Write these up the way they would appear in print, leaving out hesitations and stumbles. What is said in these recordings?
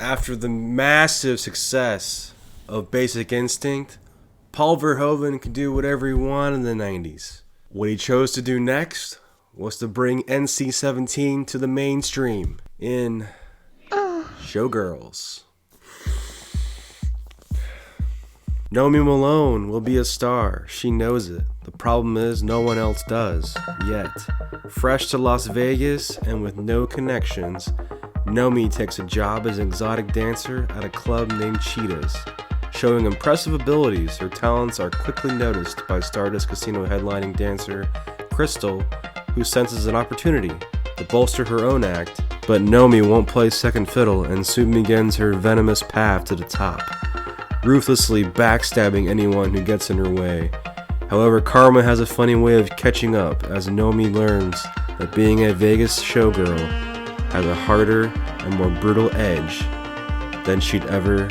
After the massive success of Basic Instinct, Paul Verhoeven could do whatever he wanted in the 90s. What he chose to do next was to bring NC-17 to the mainstream in Showgirls. Naomi Malone will be a star. She knows it. The problem is no one else does, yet. Fresh to Las Vegas and with no connections, Naomi takes a job as an exotic dancer at a club named Cheetahs. Showing impressive abilities, her talents are quickly noticed by Stardust Casino headlining dancer Crystal, who senses an opportunity to bolster her own act, but Naomi won't play second fiddle and soon begins her venomous path to the top, ruthlessly backstabbing anyone who gets in her way. However, karma has a funny way of catching up as Naomi learns that being a Vegas showgirl has a harder and more brutal edge than she'd ever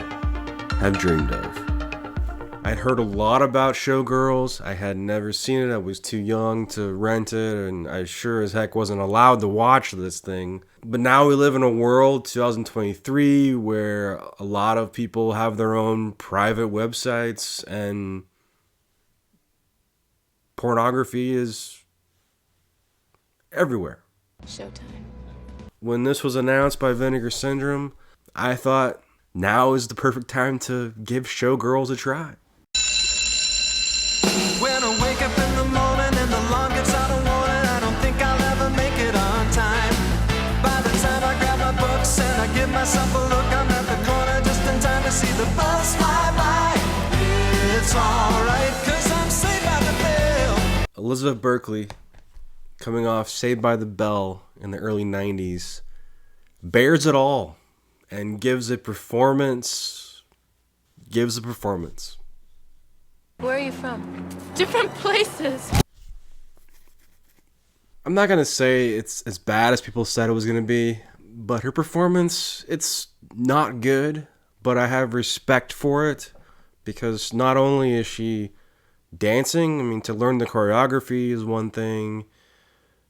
have dreamed of. I'd heard a lot about Showgirls. I had never seen it. I was too young to rent it, and I sure as heck wasn't allowed to watch this thing. But now we live in a world, 2023, where a lot of people have their own private websites, and pornography is everywhere. Showtime. When this was announced by Vinegar Syndrome, I thought now is the perfect time to give Showgirls a try. When I wake up in the morning and the alarm gets out of warning, I don't think I'll ever make it on time. By the time I grab my books and I give myself a look, I'm at the corner just in time to see the bus fly by. It's alright, 'cause I'm saved by the bell. Elizabeth Berkley, coming off Saved by the Bell in the early 90s, bears it all and gives a performance. Where are you from? Different places. I'm not going to say it's as bad as people said it was going to be, but her performance, it's not good, but I have respect for it because not only is she dancing, I mean, to learn the choreography is one thing,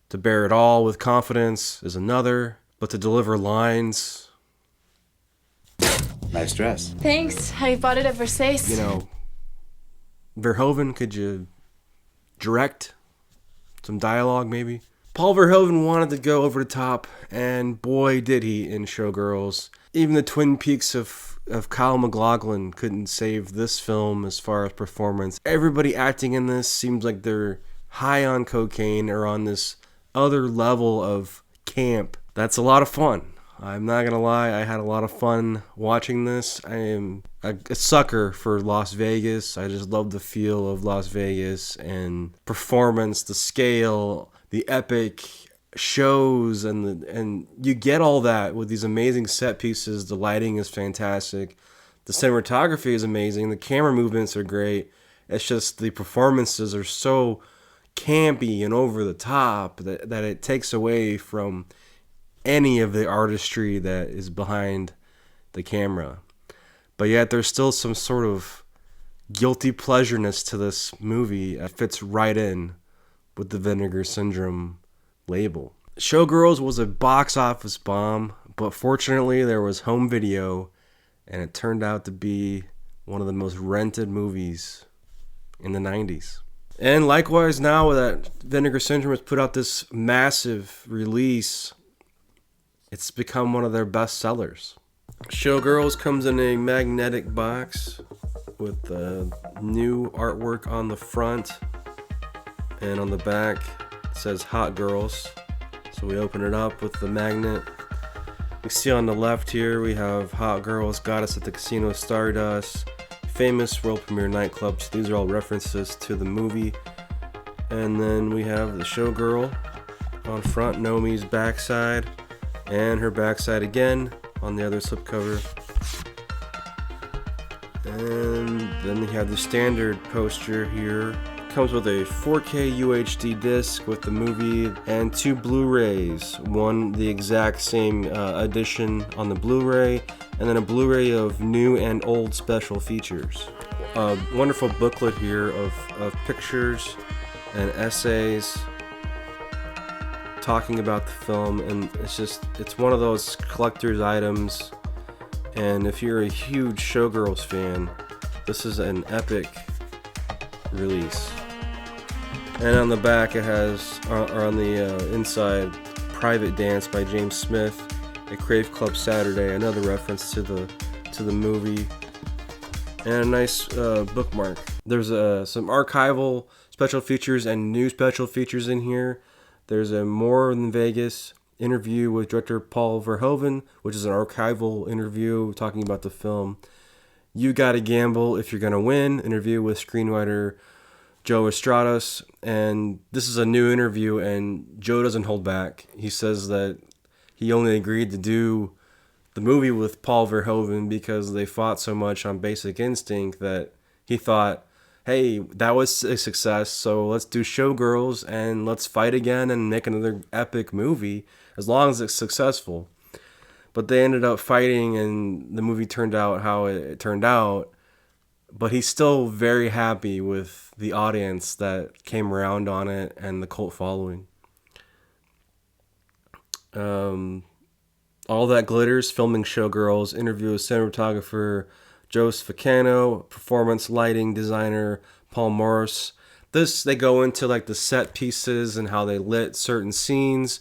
to bear it all with confidence is another, but to deliver lines. Nice dress. Thanks. I bought it at Versace. You know, Verhoeven, could you direct some dialogue maybe? Paul Verhoeven wanted to go over the top, and boy did he in Showgirls. Even the Twin Peaks of Kyle MacLachlan couldn't save this film as far as performance. Everybody acting in this seems like they're high on cocaine or on this other level of camp. That's a lot of fun. I'm not gonna lie, I had a lot of fun watching this. I am a sucker for Las Vegas. I just love the feel of Las Vegas and performance, the scale, the epic shows, and you get all that with these amazing set pieces. The lighting is fantastic. The cinematography is amazing. The camera movements are great. It's just the performances are so campy and over the top that it takes away from any of the artistry that is behind the camera. But yet there's still some sort of guilty pleasureness to this movie. It fits right in with the Vinegar Syndrome label. Showgirls was a box office bomb, but fortunately there was home video, and it turned out to be one of the most rented movies in the 90s. And likewise now that Vinegar Syndrome has put out this massive release, it's become one of their best sellers. Showgirls comes in a magnetic box with new artwork on the front, and on the back it says Hot Girls. So we open it up with the magnet. We see on the left here we have Hot Girls, Got Us at the Casino, Stardust, famous world premiere nightclubs. These are all references to the movie. And then we have the Showgirl on front, Naomi's backside, and her backside again on the other slipcover. And then we have the standard poster here. Comes with a 4K UHD disc with the movie and 2 Blu-rays. One the exact same edition on the Blu-ray, and then a Blu-ray of new and old special features. A wonderful booklet here of pictures and essays talking about the film, and it's one of those collector's items. And if you're a huge Showgirls fan, this is an epic release. And on the back it has, or on the inside, Private Dance by James Smith, a Crave Club Saturday, another reference to the movie, and a nice bookmark. There's some archival special features and new special features in here. There's a More Than Vegas interview with director Paul Verhoeven, which is an archival interview talking about the film. You Gotta Gamble If You're Gonna Win, interview with screenwriter Joe Estradas. And this is a new interview, and Joe doesn't hold back. He says that he only agreed to do the movie with Paul Verhoeven because they fought so much on Basic Instinct that he thought, hey, that was a success, so let's do Showgirls and let's fight again and make another epic movie as long as it's successful. But they ended up fighting, and the movie turned out how it turned out. But he's still very happy with the audience that came around on it and the cult following. All That Glitters, filming Showgirls, interview with cinematographer Joe Sficano, performance lighting designer Paul Morris. They go into like the set pieces and how they lit certain scenes.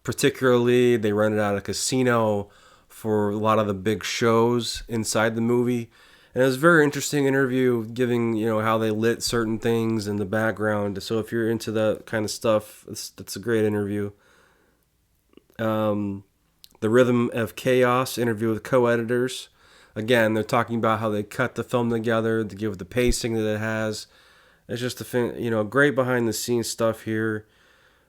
Particularly, they rented out a casino for a lot of the big shows inside the movie. And it was a very interesting interview, giving, how they lit certain things in the background. So if you're into that kind of stuff, that's a great interview. The Rhythm of Chaos interview with co-editors. Again, they're talking about how they cut the film together to give it the pacing that it has. It's just great behind the scenes stuff here.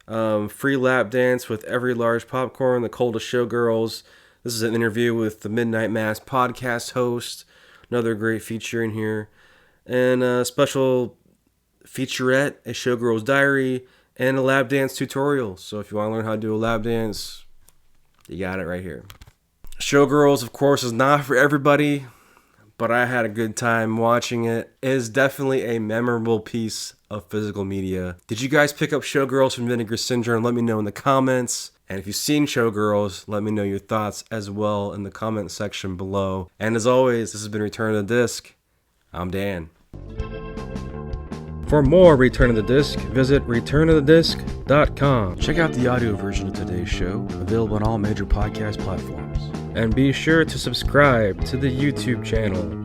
Free Lap Dance with Every Large Popcorn, the coldest Showgirls. This is an interview with the Midnight Mass podcast host. Another great feature in here. And a special featurette, a Showgirls diary, and a lap dance tutorial. So if you want to learn how to do a lap dance, you got it right here. Showgirls, of course, is not for everybody, but I had a good time watching it. It is definitely a memorable piece of physical media. Did you guys pick up Showgirls from Vinegar Syndrome? Let me know in the comments. And if you've seen Showgirls, let me know your thoughts as well in the comment section below. And as always, this has been Return of the Disc. I'm Dan. For more Return of the Disc, visit returnofthedisc.com. Check out the audio version of today's show, available on all major podcast platforms. And be sure to subscribe to the YouTube channel.